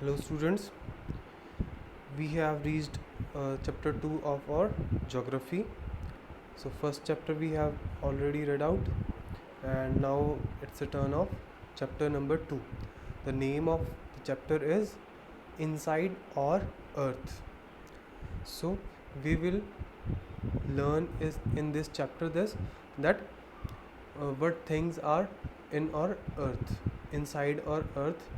Hello students, we have reached chapter 2 of our geography. So first chapter we have already read out, and now it's the turn of chapter number 2. The name of the chapter is Inside or Earth. So we will learn is in this chapter this that what things are in our earth, inside our earth,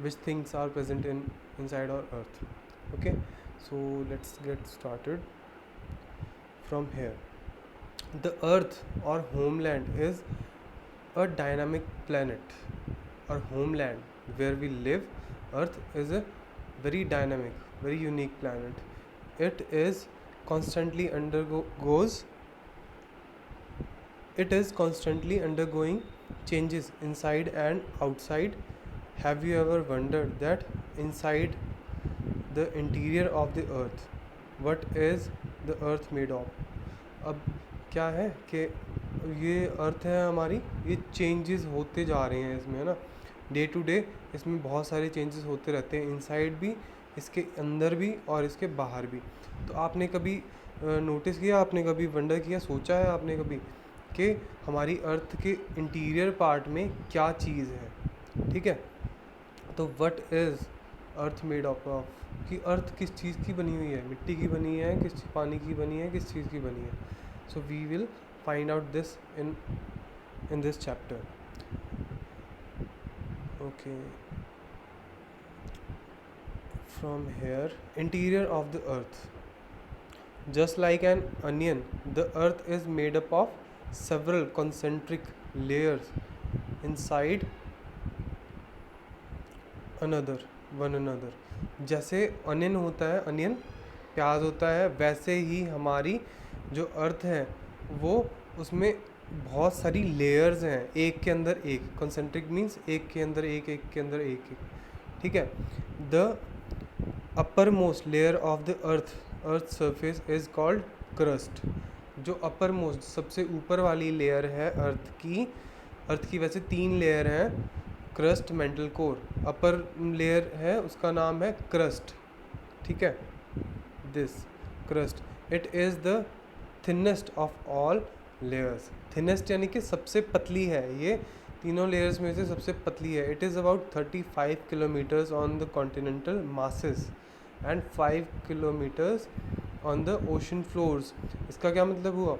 which things are present in inside our earth. Okay, so let's get started from here. The earth or homeland is a dynamic planet or homeland where we live. Earth is a very dynamic, very unique planet. It is constantly undergoes it is constantly undergoing changes inside and outside. Have you ever wondered that inside the interior of the earth, what is the earth made of? अब क्या है कि ये अर्थ है हमारी, ये changes होते जा रहे हैं इसमें, है ना, डे टू डे इसमें बहुत सारे चेंजेस होते रहते हैं, इनसाइड भी, इसके अंदर भी और इसके बाहर भी. तो आपने कभी नोटिस किया, आपने कभी वंडर किया, सोचा है आपने कभी कि हमारी अर्थ के इंटीरियर पार्ट में क्या चीज़ है? ठीक है, तो what is earth made of कि अर्थ किस चीज़ की बनी हुई है, मिट्टी की बनी है, किस पानी की बनी है, किस चीज़ की बनी है. So we will find out this in this chapter. Okay, from here, interior of the earth. Just like an onion, the earth is made up of several concentric layers inside one another. जैसे onion होता है, onion प्याज होता है, वैसे ही हमारी जो अर्थ है वो उसमें बहुत सारी लेयर्स हैं, एक के अंदर एक. कंसेंट्रिक मीन्स एक के अंदर एक, एक के अंदर एक. ठीक है. The upper most layer of the earth surface is called crust. जो अपर मोस्ट, सबसे ऊपर वाली लेयर है अर्थ की वैसे 3 लेयर हैं, crust, mantle core. Upper layer है उसका नाम है क्रस्ट. ठीक है, this crust, it is the thinnest of all layers. Thinnest यानी कि सबसे पतली है, ये तीनों लेयर्स में से सबसे पतली है. It is about 35 kilometres on the continental masses and 5 kilometres on the ocean floors. इसका क्या मतलब हुआ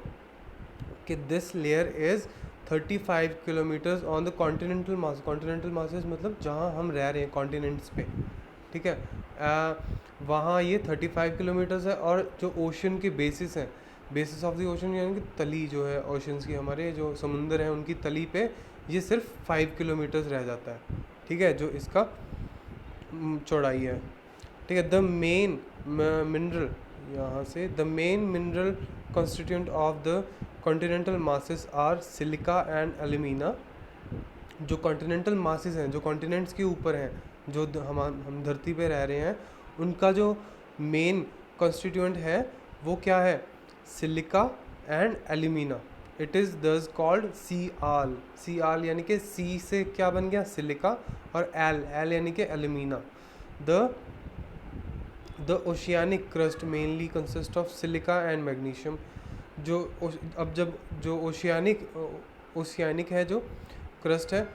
कि this layer is 35 kilometres on the continental mass. Continental masses मतलब जहाँ हम रह रहे हैं, कॉन्टिनेंट्स पे. ठीक है, वहाँ ये 35 किलोमीटर्स है. और जो ओशन के बेसिस हैं, बेसिस ऑफ द ओशन यानी कि तली जो है ओशंस की, हमारे जो समुंदर हैं उनकी तली पे ये सिर्फ 5 किलोमीटर्स रह जाता है. ठीक है, जो इसका चौड़ाई है. ठीक है. द मेन मिनरल, यहाँ से the main mineral constituent of the continental masses are silica and alumina. जो कॉन्टिनेंटल मासेस हैं, जो कॉन्टिनेंट्स के ऊपर हैं, जो हम धरती पे रह रहे हैं, उनका जो मेन कॉन्स्टिट्यूएंट है वो क्या है? Silica and alumina. It is दस कॉल्ड सी आल. सी आल यानी कि सी से क्या बन गया? सिलिका, और एल यानी कि alumina. The oceanic crust mainly consist of silica and magnesium. जो ओशियानिक है, जो क्रस्ट है,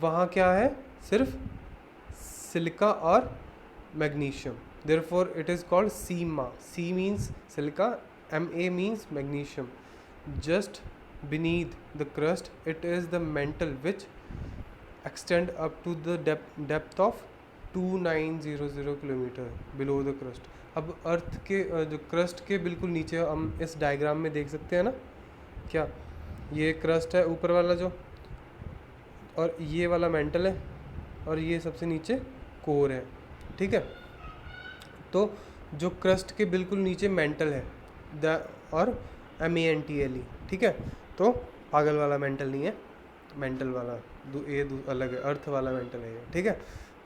वहाँ क्या है? सिर्फ सिलिका और magnesium. Therefore it is called sima. Si means silica, Ma means magnesium. Just beneath the crust, it is the mantle which extend up to the depth of 2900 kilometre below the crust. अब earth के जो crust के बिल्कुल नीचे हम इस diagram में देख सकते हैं ना, क्या ये क्रस्ट है ऊपर वाला जो, और ये वाला मेंटल है, और ये सबसे नीचे कोर है. ठीक है, तो जो क्रस्ट के बिल्कुल नीचे मेंटल है, और MENTLE. ठीक है, तो पागल वाला मेंटल नहीं है, मेंटल वाला ये अलग है, अर्थ वाला मेंटल है ये. ठीक है,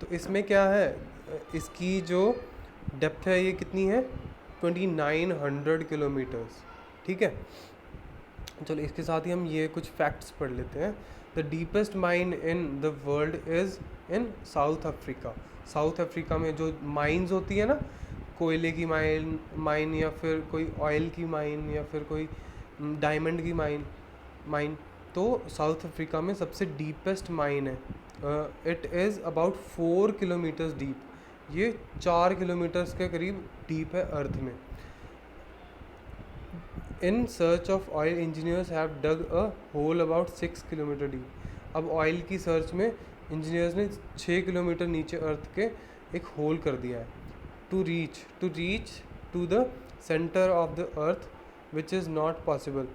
तो इसमें क्या है, इसकी जो डेप्थ है ये कितनी है? 2900 किलोमीटर्स. ठीक है, चलो इसके साथ ही हम ये कुछ फैक्ट्स पढ़ लेते हैं the deepest mine in the world is in south Africa. South Africa में जो माइंस होती है ना, कोयले की माइन या फिर कोई ऑयल की माइन या फिर कोई डायमंड की माइन, तो साउथ अफ्रीका में सबसे डीपेस्ट माइन है। It is about 4 kilometres deep, ये 4 किलोमीटर्स के करीब डीप है अर्थ में। In search of oil engineers have dug a hole about 6 kilometre deep. अब ऑयल की सर्च में इंजीनियर्स ने 6 किलोमीटर नीचे अर्थ के एक होल कर दिया है। To reach to the centre of the earth which is not possible.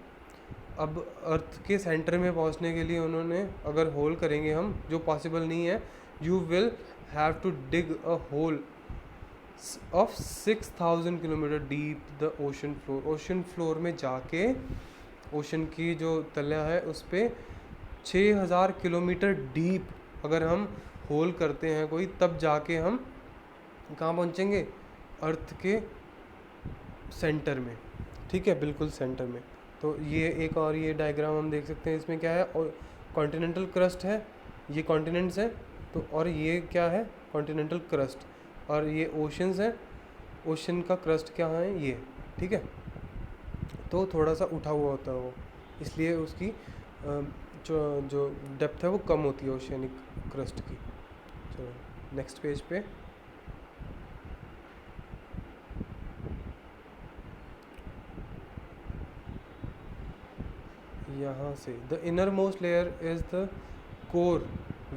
अब अर्थ के सेंटर में पहुंचने के लिए उन्होंने अगर होल करेंगे हम, जो पॉसिबल नहीं है, you will have to dig a hole of 6000 kilometre deep the ocean floor. Ocean floor में जाके ओशन की जो तला है उस पर 6000 किलोमीटर डीप अगर हम होल करते हैं कोई, तब जाके हम कहाँ पहुँचेंगे, अर्थ के सेंटर में। ठीक है, बिल्कुल सेंटर में। तो ये एक और ये डायग्राम हम देख सकते हैं, इसमें क्या है, और कॉन्टिनेंटल क्रस्ट है, ये कॉन्टिनेंट्स हैं, तो और ये क्या है, कॉन्टिनेंटल क्रस्ट, और ये ओशंस हैं, ओशन का क्रस्ट क्या है ये। ठीक है, तो थोड़ा सा उठा हुआ होता है वो, इसलिए उसकी जो डेप्थ है वो कम होती है ओशियनिक क्रस्ट की। चलो नेक्स्ट पेज पे। यहाँ से the inner most layer is the core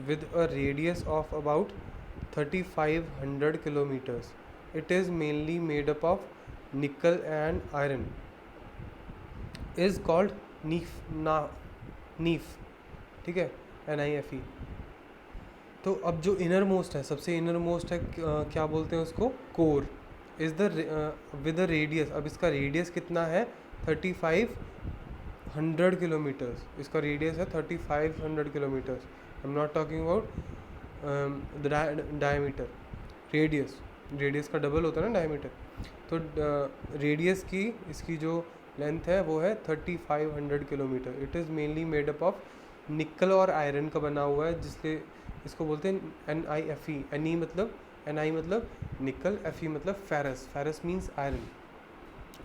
with a radius of about 3500 kilometres. It is mainly made up of निकल and iron, is called knife. ठीक है, NIFE। तो अब जो इनर मोस्ट है, सबसे इनर मोस्ट है, क्या बोलते हैं उसको, core. Is the with the radius, अब इसका रेडियस कितना है, 3500 किलोमीटर्स। इसका रेडियस है 3500 kilometres. I am not talking about the diameter, radius का डबल होता है ना डायमीटर। तो रेडियस की इसकी जो लेंथ है वो है 3500 kilometre. It is mainly made up of निकल और आयरन का बना हुआ है, जिससे इसको बोलते हैं NIFE। Ni मतलब निकल, Fe मतलब ferrous. Ferrous means iron.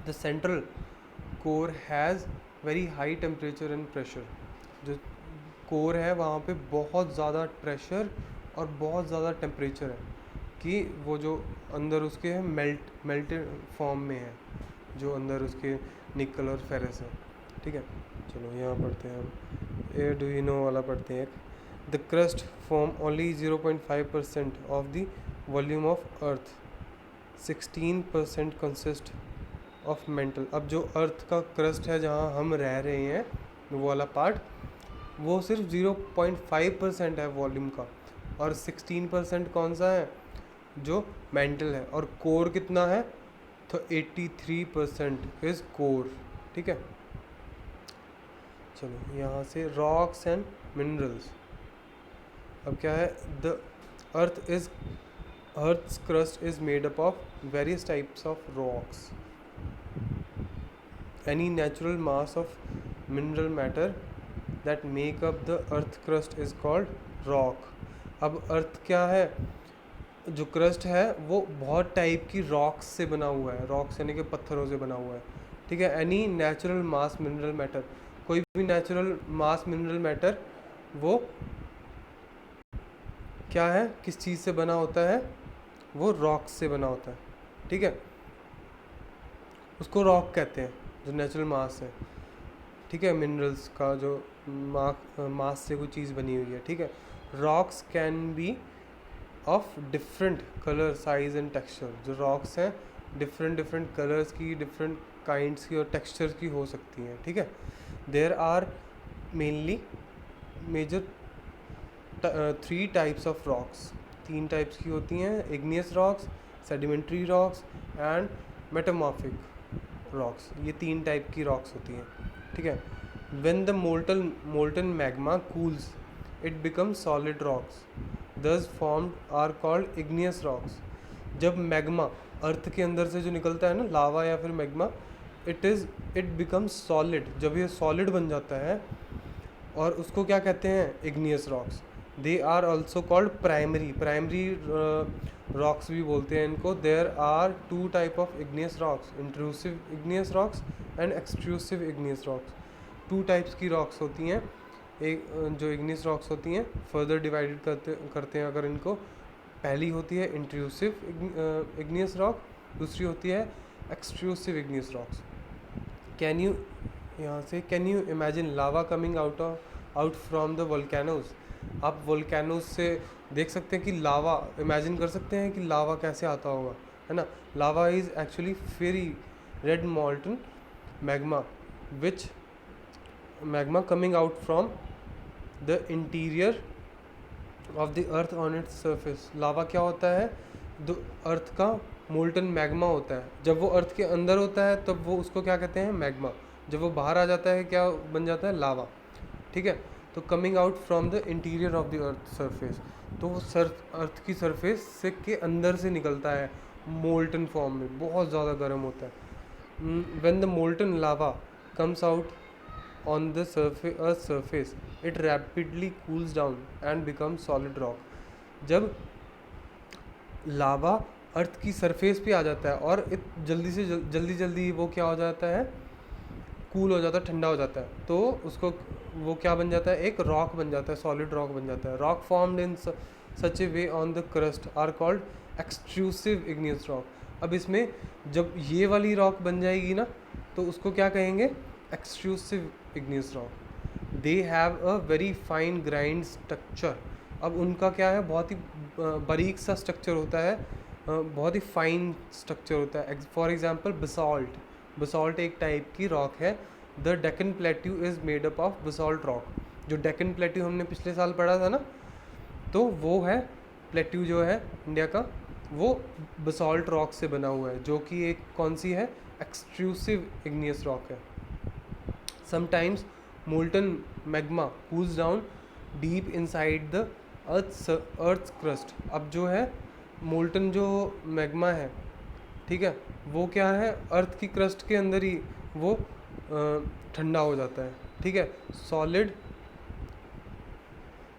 The central core has very high temperature and pressure. जो कोर है वहाँ पे बहुत ज़्यादा प्रेशर और बहुत ज़्यादा टेम्परेचर है, कि वो जो अंदर उसके है मेल्टेड फॉर्म में है, जो अंदर उसके निकल और फेरस है। ठीक है, चलो यहाँ पढ़ते हैं हम, ए डू यू नो वाला पढ़ते हैं। The crust form only 0.5% of the volume of earth, 16% consist of mental. अब जो अर्थ का क्रस्ट है जहाँ हम रह रहे हैं, वो वाला पार्ट, वो सिर्फ 0.5% है वॉल्यूम का, और 16% कौन सा है, जो मेंटल है। और कोर कितना है, तो 83% इज़ कोर। ठीक है, चलो यहाँ से रॉक्स एंड मिनरल्स। अब क्या है, the अर्थ's crust is made up of various types of rocks. Any natural mass of mineral matter that make up the earth crust is called rock. अब अर्थ क्या है, जो क्रस्ट है वो बहुत टाइप की रॉक्स से बना हुआ है, रॉक्स यानी कि पत्थरों से बना हुआ है। ठीक है, एनी नेचुरल मास मिनरल मैटर, कोई भी नेचुरल मास मिनरल मैटर वो क्या है, किस चीज़ से बना होता है, वो रॉक्स से बना होता है। ठीक है, उसको रॉक कहते हैं, जो नेचुरल मास है। ठीक है, मिनरल्स का जो मास से कोई चीज़ बनी हुई है। ठीक है, rocks can be of different colour, size and texture. जो रॉक्स हैं डिफरेंट कलर्स की, डिफरेंट काइंड्स की और टेक्सचर की हो सकती हैं। ठीक है, there are mainly major 3 types of rocks. 3 types की होती हैं, igneous rocks, sedimentary rocks and metamorphic rocks. ये 3 टाइप की रॉक्स होती हैं। ठीक है, when the molten magma cools it becomes solid rocks, thus formed are called igneous rocks. जब मैग्मा अर्थ के अंदर से जो निकलता है ना, लावा या फिर मैग्मा, इट बिकम्स सॉलिड। जब ये सॉलिड बन जाता है और उसको क्या कहते हैं, igneous rocks. They are also called primary rocks भी बोलते हैं इनको। There are two type of igneous rocks, intrusive igneous rocks and extrusive igneous rocks. Two types की रॉक्स होती हैं। एक जो इग्नियस रॉक्स होती हैं फर्दर डिवाइडेड करते हैं अगर इनको। पहली होती है इंट्रूसिव इग्नियस रॉक, दूसरी होती है extrusive igneous rocks. Can you imagine lava coming out from the volcanoes. आप वोल्केनोज से देख सकते हैं कि लावा, इमेजिन कर सकते हैं कि लावा कैसे आता होगा, है ना। Lava is actually fiery red molten magma coming out from the interior of the earth on its surface. Lava क्या होता है, अर्थ का मोल्टन मैग्मा होता है। जब वो अर्थ के अंदर होता है तब वो उसको क्या कहते हैं, मैग्मा। जब वो बाहर आ जाता है क्या बन जाता है, लावा। ठीक है, तो coming out from the interior of the earth surface, तो वो अर्थ की सरफेस से के अंदर से निकलता है मोल्टन फॉर्म में, बहुत ज़्यादा गर्म होता है। When the molten lava comes out on the earth's surface, it rapidly cools down and becomes solid rock। जब लावा अर्थ की सरफेस पे आ जाता है और जल्दी वो क्या हो जाता है, कूल हो जाता है, ठंडा हो जाता है, तो उसको वो क्या बन जाता है, एक रॉक बन जाता है, सॉलिड रॉक बन जाता है। Rock formed in such a way on the crust are called extrusive igneous rock. अब इसमें जब ये वाली रॉक बन जाएगी ना तो उसको क्या कहेंगे, extrusive igneous rock. They have a very fine grind structure. अब उनका क्या है, बहुत ही बारीक सा स्ट्रक्चर होता है, बहुत ही फाइन स्ट्रक्चर होता है। फॉर एग्जांपल बसॉल्ट एक टाइप की रॉक है। The Deccan plateau is made up of basalt rock. जो डेक्कन प्लेट्यू हमने पिछले साल पढ़ा था ना, तो वो है प्लेट्यू जो है इंडिया का, वो बसॉल्ट रॉक से बना हुआ है, जो कि एक कौन सी है, एक्सट्रूसिव इग्नियस रॉक है। Sometimes molten magma cools down deep inside the earth crust. अब जो है मोल्टन जो मैग्मा है, ठीक है, वो क्या है, अर्थ की क्रस्ट के अंदर ही वो ठंडा हो जाता है। ठीक है,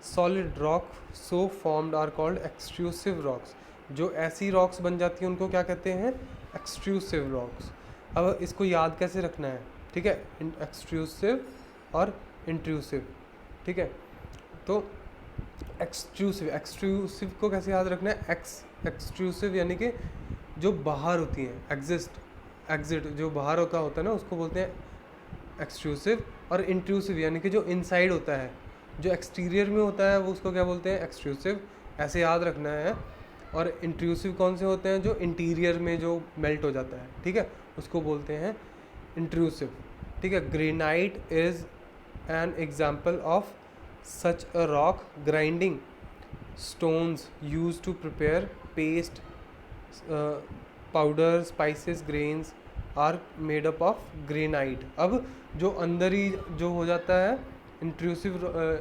solid rock so formed are called extrusive rocks. जो ऐसी रॉक्स बन जाती हैं उनको क्या कहते हैं, एक्सट्रूसिव रॉक्स। अब इसको याद कैसे रखना है, ठीक है, एक्सट्रूसिव और इंट्रूसिव। ठीक है, तो एक्सट्रूसिव को कैसे याद रखना है, एक्सट्रूसिव यानी कि जो बाहर होती हैं, एग्जिट जो बाहर का होता है ना, उसको बोलते हैं एक्सट्रूसिव। और इंट्रूसिव यानी कि जो इनसाइड होता है, जो एक्सटीरियर में होता है, वो उसको क्या बोलते हैं, एक्सट्रूसिव। ऐसे याद रखना है। और इंट्रूसिव कौन से होते हैं, जो इंटीरियर में जो मेल्ट हो जाता है, ठीक है, उसको बोलते हैं इंट्रूसिव। ठीक है, granite is an example of such a rock. Grinding stones use to prepare paste, powder, spices, grains are made up of granite. अब जो अंदर ही जो हो जाता है, इंट्रूसिव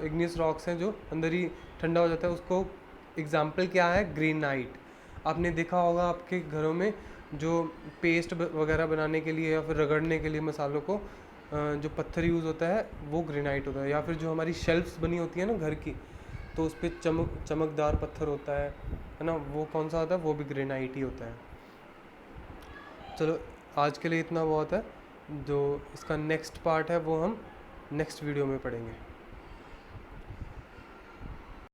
इग्नियस रॉक्स हैं जो अंदर ही ठंडा हो जाता है, उसको एग्जाम्पल क्या है, ग्रेनाइट। आपने देखा होगा आपके घरों में जो पेस्ट वगैरह बनाने के लिए या फिर रगड़ने के लिए मसालों को जो पत्थर यूज़ होता है वो ग्रेनाइट होता है। या फिर जो हमारी शेल्फ्स बनी होती है ना घर की, तो उस पर चमकदार पत्थर होता है ना, वो कौन सा होता है, वो भी ग्रेनाइट ही होता है। चलो आज के लिए इतना बहुत है। जो इसका नेक्स्ट पार्ट है वो हम नेक्स्ट वीडियो में पढ़ेंगे।